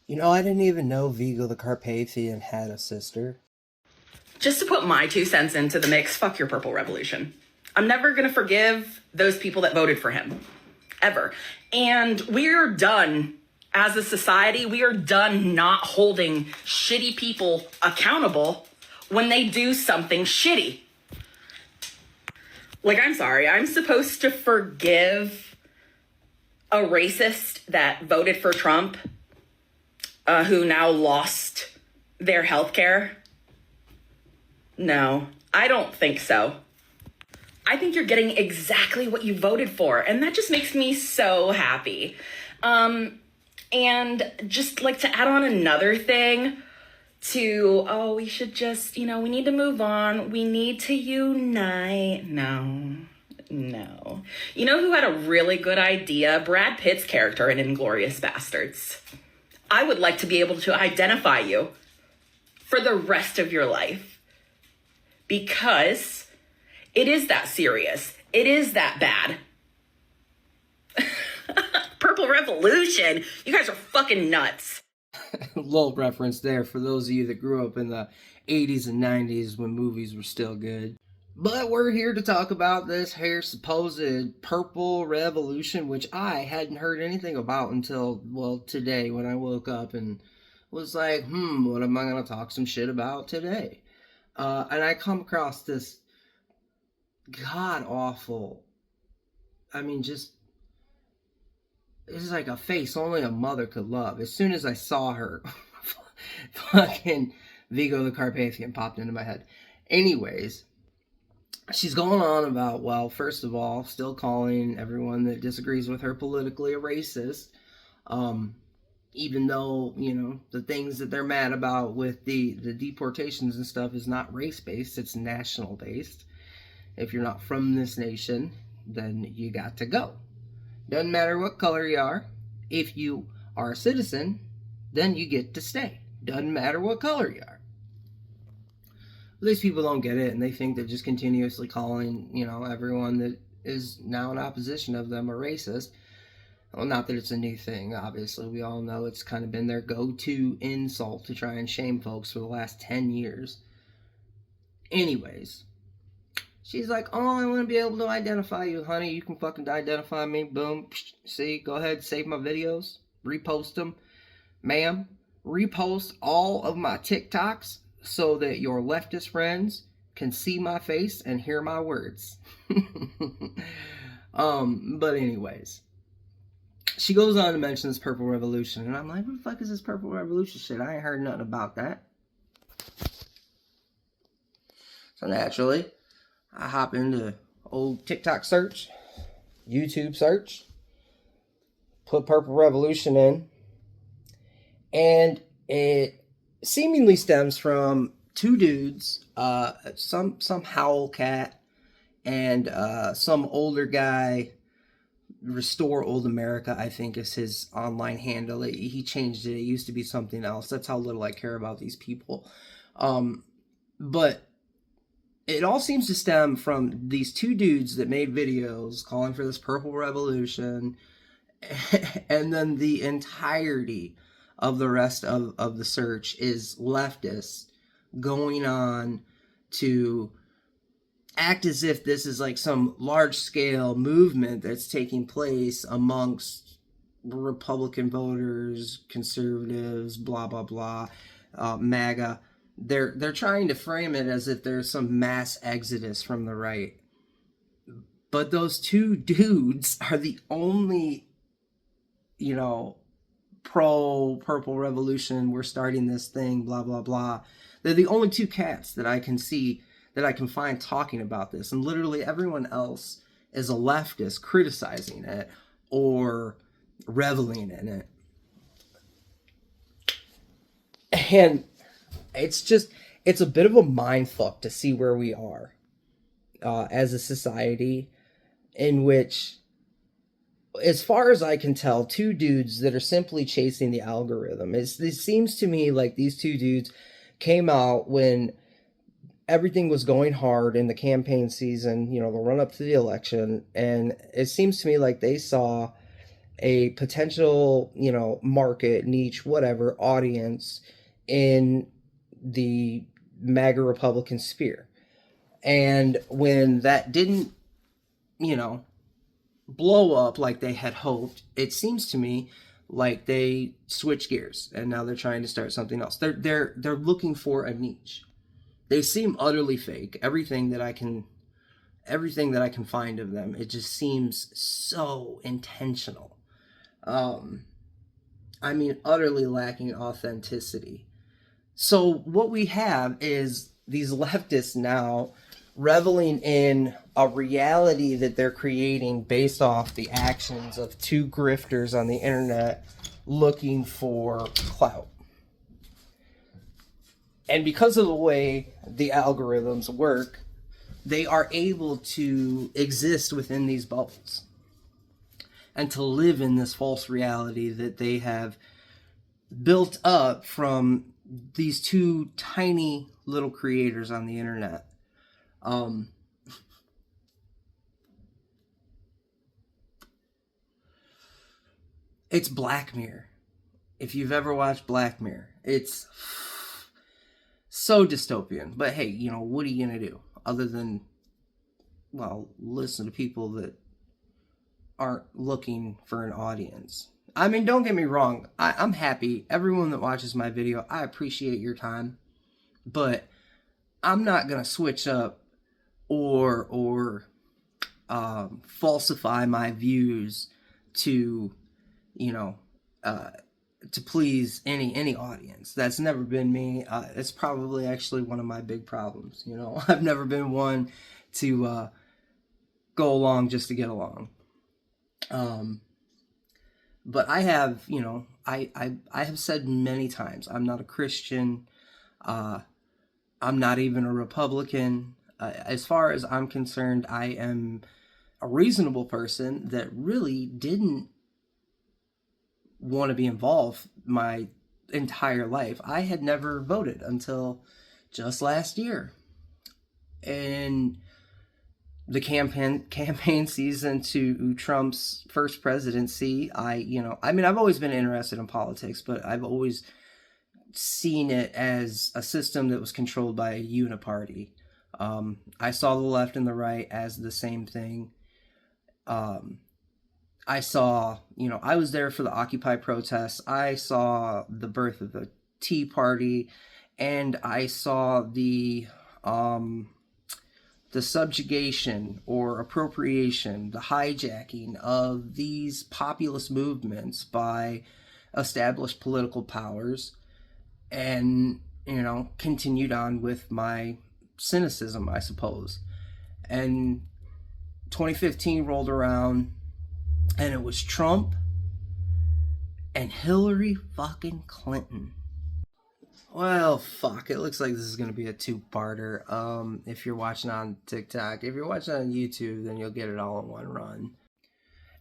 You know, I didn't even know Vigo the Carpathian had a sister. Just to put my 2 cents into the mix, fuck your Purple Revolution. I'm never gonna forgive those people that voted for him. Ever. And we're done as a society. We are done not holding shitty people accountable when they do something shitty. Like, I'm sorry, I'm supposed to forgive a racist that voted for Trump, who now lost their health care? No, I don't think so. I think you're getting exactly what you voted for, and that just makes me so happy. And just like to add on another thing we should just, we need to move on. We need to unite. No. You know who had a really good idea? Brad Pitt's character in Inglourious Bastards. I would like to be able to identify you for the rest of your life, because it is that serious. It is that bad. Purple Revolution. You guys are fucking nuts. Little reference there for those of you that grew up in the 80s and 90s when movies were still good. But we're here to talk about this here supposed Purple Revolution, which I hadn't heard anything about until, well, today when I woke up and was like, what am I going to talk some shit about today? And I come across this god-awful, just, it's like a face only a mother could love. As soon as I saw her, fucking Vigo the Carpathian popped into my head. Anyways, she's going on about, well, first of all, still calling everyone that disagrees with her politically a racist. Even though, the things that they're mad about with the deportations and stuff is not race-based, it's national-based. If you're not from this nation, then you got to go. Doesn't matter what color you are. If you are a citizen, then you get to stay. Doesn't matter what color you are. These people don't get it, and they think that just continuously calling, everyone that is now in opposition of them a racist. Well, not that it's a new thing, obviously. We all know it's kind of been their go-to insult to try and shame folks for the last 10 years. Anyways, she's like, I want to be able to identify you, honey. You can fucking identify me. Boom. See, go ahead, save my videos. Repost them. Ma'am, repost all of my TikToks so that your leftist friends can see my face and hear my words. But anyways, she goes on to mention this Purple Revolution, and I'm like, what the fuck is this Purple Revolution shit? I ain't heard nothing about that. So naturally, I hop into old TikTok search, YouTube search, put Purple Revolution in, and it seemingly stems from two dudes, some howl cat and some older guy. Restore Old America, I think, is his online handle. He changed it. It used to be something else. That's how little I care about these people. But it all seems to stem from these two dudes that made videos calling for this Purple Revolution, and then the entirety of the rest of the search is leftists going on to act as if this is like some large-scale movement that's taking place amongst Republican voters, conservatives, blah, blah, blah, MAGA. They're trying to frame it as if there's some mass exodus from the right. But those two dudes are the only, pro-Purple Revolution, we're starting this thing, blah, blah, blah. They're the only two cats that I can see, that I can find talking about this. And literally everyone else is a leftist criticizing it or reveling in it. And it's a bit of a mind fuck to see where we are as a society in which, as far as I can tell, two dudes that are simply chasing the algorithm. It seems to me like these two dudes came out when everything was going hard in the campaign season, the run up to the election, and it seems to me like they saw a potential, market, niche, whatever, audience in the MAGA Republican sphere. And when that didn't, you know, blow up like they had hoped, it seems to me like they switched gears and now they're trying to start something else. They're looking for a niche. They seem utterly fake. Everything that I can find of them, it just seems so intentional. Utterly lacking authenticity. So what we have is these leftists now reveling in a reality that they're creating based off the actions of two grifters on the internet looking for clout. And because of the way the algorithms work, they are able to exist within these bubbles and to live in this false reality that they have built up from these two tiny little creators on the internet. It's Black Mirror. If you've ever watched Black Mirror, it's so dystopian. But hey, what are you going to do other than, listen to people that aren't looking for an audience? Don't get me wrong. I'm happy. Everyone that watches my video, I appreciate your time. But I'm not going to switch up or falsify my views to, to please any audience. That's never been me. It's probably actually one of my big problems. I've never been one to go along just to get along. But I have, I have said many times, I'm not a Christian. I'm not even a Republican. As far as I'm concerned, I am a reasonable person that really didn't want to be involved my entire life. I had never voted until just last year. And the campaign season to Trump's first presidency, I've always been interested in politics, but I've always seen it as a system that was controlled by a uniparty. I saw the left and the right as the same thing. I saw, I was there for the Occupy protests. I saw the birth of the Tea Party, and I saw the subjugation or appropriation, the hijacking of these populist movements by established political powers, and, continued on with my cynicism, I suppose. And 2015 rolled around, and it was Trump and Hillary fucking Clinton. Well, fuck, it looks like this is going to be a two-parter. If you're watching on TikTok, if you're watching on YouTube, then you'll get it all in one run.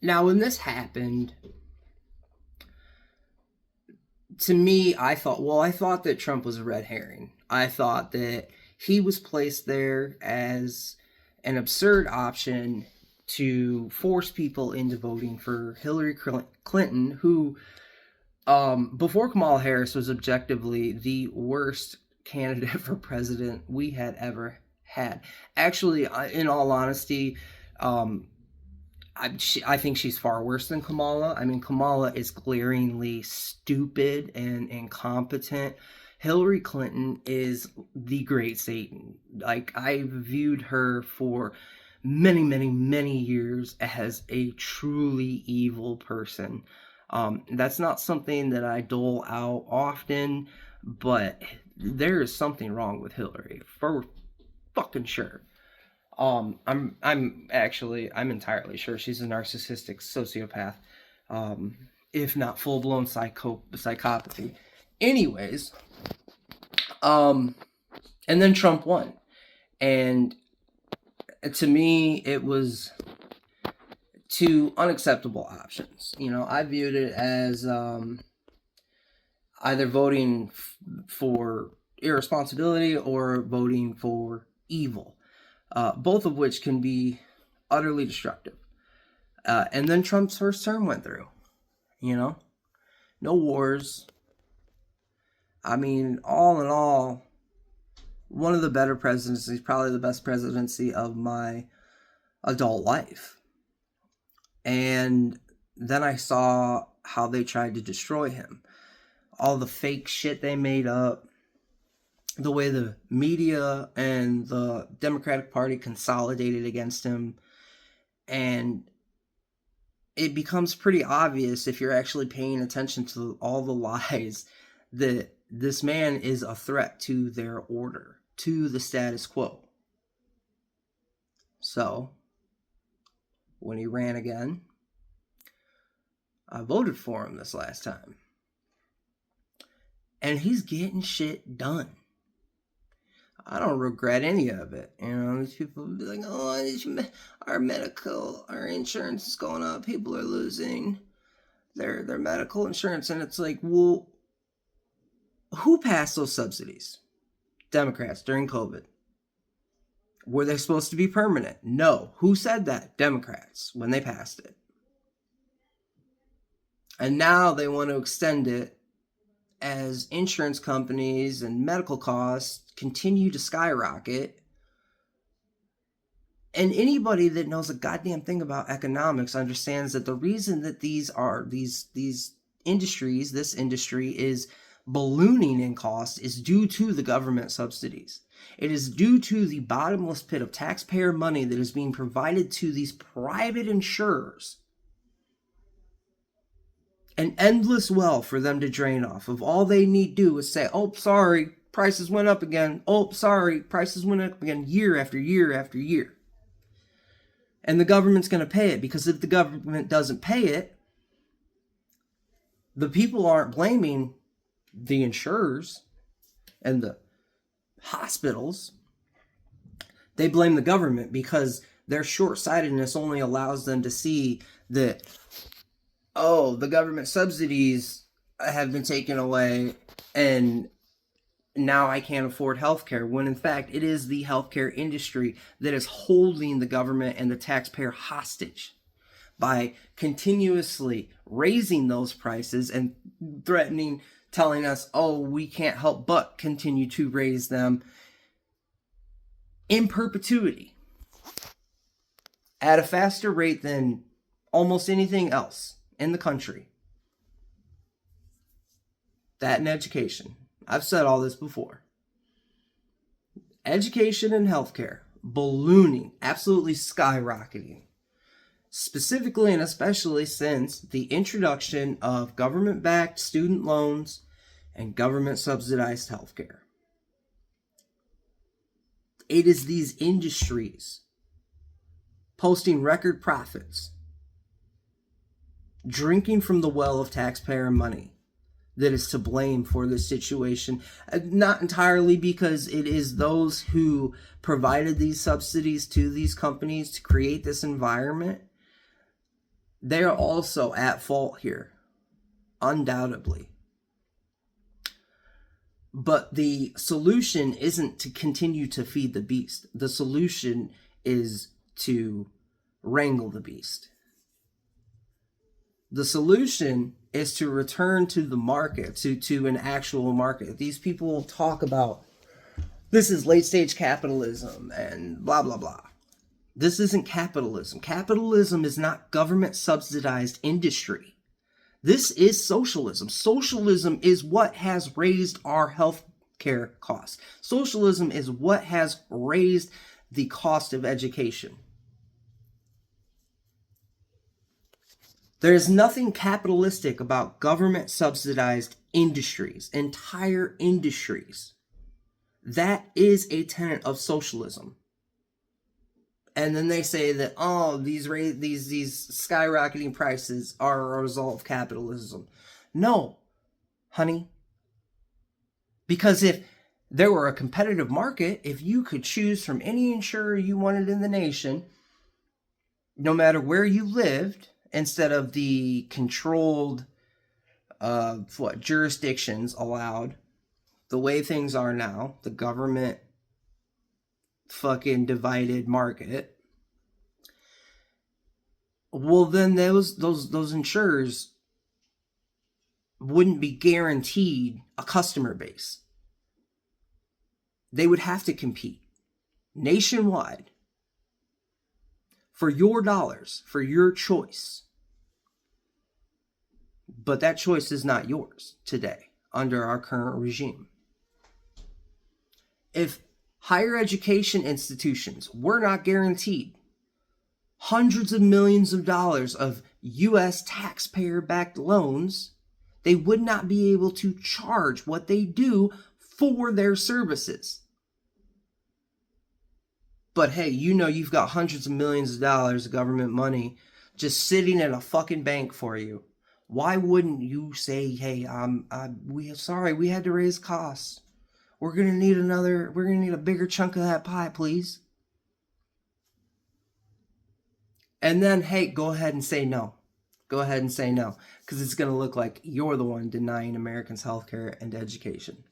Now, when this happened, to me, I thought that Trump was a red herring. I thought that he was placed there as an absurd option to force people into voting for Hillary Clinton, who, before Kamala Harris, was objectively the worst candidate for president we had ever had. Actually, in all honesty, I think she's far worse than Kamala. Kamala is glaringly stupid and incompetent. Hillary Clinton is the great Satan. I viewed her for many, many, many years as a truly evil person. That's not something that I dole out often, but there is something wrong with Hillary, for fucking sure. I'm entirely sure she's a narcissistic sociopath, if not full-blown psychopathy. Anyways, and then Trump won, and to me, it was two unacceptable options. I viewed it as either voting for irresponsibility or voting for evil, both of which can be utterly destructive. And then Trump's first term went through. you know? No wars. I mean, all in all, one of the better presidencies, probably the best presidency of my adult life. And then I saw how they tried to destroy him. All the fake shit they made up, the way the media and the Democratic Party consolidated against him. And it becomes pretty obvious if you're actually paying attention to all the lies that this man is a threat to their order, to the status quo. So, when he ran again, I voted for him this last time. And he's getting shit done. I don't regret any of it. You know, these people will be like, oh, our insurance is going up. People are losing their medical insurance. And it's like, well, who passed those subsidies? Democrats during COVID. Were they supposed to be permanent? No. Who said that? Democrats when they passed it. And now they want to extend it as insurance companies and medical costs continue to skyrocket. And anybody that knows a goddamn thing about economics understands that the reason that these industries, this industry is ballooning in cost is due to the government subsidies. It is due to the bottomless pit of taxpayer money that is being provided to these private insurers. An endless well for them to drain off of. All they need to do is say, oh, sorry, prices went up again. Oh, sorry, prices went up again, year after year after year. And the government's going to pay it, because if the government doesn't pay it, the people aren't blaming the insurers and the hospitals. They blame the government, because their short-sightedness only allows them to see that, oh, the government subsidies have been taken away and now I can't afford healthcare, when in fact it is the healthcare industry that is holding the government and the taxpayer hostage by continuously raising those prices and threatening, telling us, oh, we can't help but continue to raise them in perpetuity at a faster rate than almost anything else in the country. That and education. I've said all this before. Education and healthcare ballooning, absolutely skyrocketing. Specifically and especially since the introduction of government-backed student loans and government-subsidized healthcare. It is these industries posting record profits, drinking from the well of taxpayer money, that is to blame for this situation. Not entirely, because it is those who provided these subsidies to these companies to create this environment. They are also at fault here, undoubtedly. But the solution isn't to continue to feed the beast. The solution is to wrangle the beast. The solution is to return to the market, to an actual market. These people talk about this is late stage capitalism and blah, blah, blah. This isn't capitalism. Capitalism is not government subsidized industry. This is socialism. Socialism is what has raised our health care costs. Socialism is what has raised the cost of education. There is nothing capitalistic about government subsidized industries, entire industries. That is a tenet of socialism. And then they say that, oh, these skyrocketing prices are a result of capitalism. No, honey. Because if there were a competitive market, if you could choose from any insurer you wanted in the nation, no matter where you lived, instead of the controlled jurisdictions allowed, the way things are now, the government fucking divided market, well, then those insurers wouldn't be guaranteed a customer base. They would have to compete nationwide for your dollars, for your choice. But that choice is not yours today under our current regime. If higher education institutions were not guaranteed hundreds of millions of dollars of U.S. taxpayer-backed loans, they would not be able to charge what they do for their services. But hey, you know you've got hundreds of millions of dollars of government money just sitting in a fucking bank for you. Why wouldn't you say, hey, we had to raise costs. We're gonna need a bigger chunk of that pie, please. And then, hey, go ahead and say no. Go ahead and say no, because it's gonna look like you're the one denying Americans healthcare and education.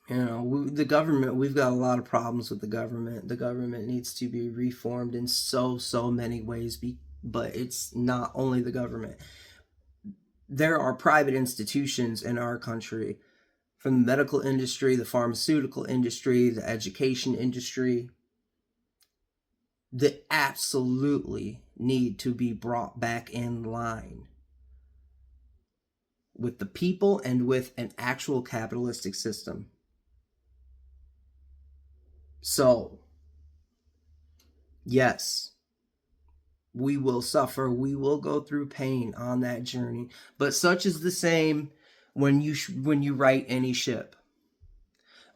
You know, the government, we've got a lot of problems with the government. The government needs to be reformed in so many ways, but it's not only the government. There are private institutions in our country, from the medical industry, the pharmaceutical industry, the education industry, that absolutely need to be brought back in line with the people and with an actual capitalistic system. So, yes, we will suffer. We will go through pain on that journey. But such is the same when you right any ship.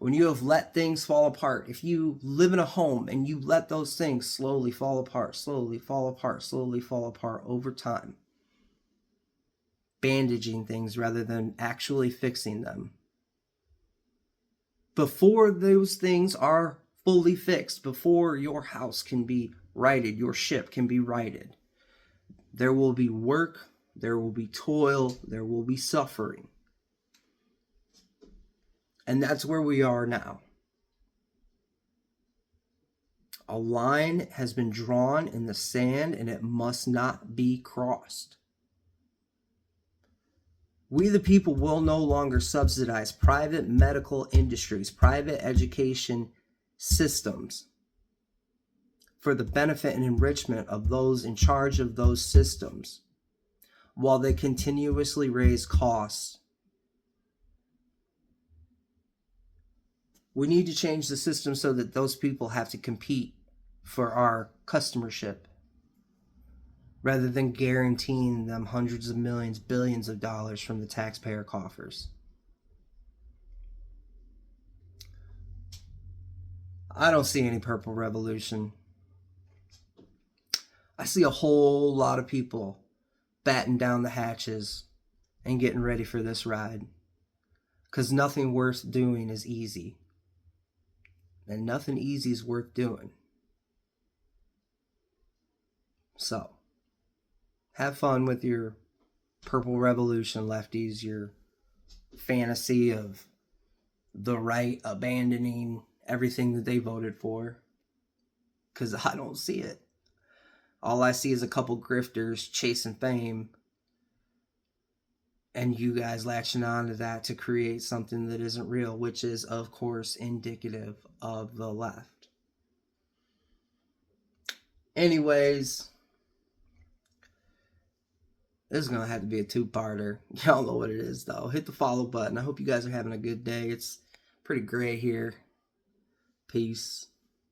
When you have let things fall apart. If you live in a home and you let those things slowly fall apart over time, bandaging things rather than actually fixing them. Before those things are fully fixed, before your house can be righted, your ship can be righted, there will be work, there will be toil, there will be suffering. And that's where we are now. A line has been drawn in the sand and it must not be crossed. We the people will no longer subsidize private medical industries, private education systems for the benefit and enrichment of those in charge of those systems while they continuously raise costs. We need to change the system so that those people have to compete for our customership rather than guaranteeing them hundreds of millions, billions of dollars from the taxpayer coffers. I don't see any purple revolution. I see a whole lot of people batten down the hatches and getting ready for this ride. Because nothing worth doing is easy. And nothing easy is worth doing. So, have fun with your purple revolution, lefties, your fantasy of the right abandoning everything that they voted for. Because I don't see it. All I see is a couple grifters chasing fame. And you guys latching on to that to create something that isn't real, which is, of course, indicative of the left. Anyways, this is going to have to be a two-parter. Y'all know what it is, though. Hit the follow button. I hope you guys are having a good day. It's pretty gray here. Peace.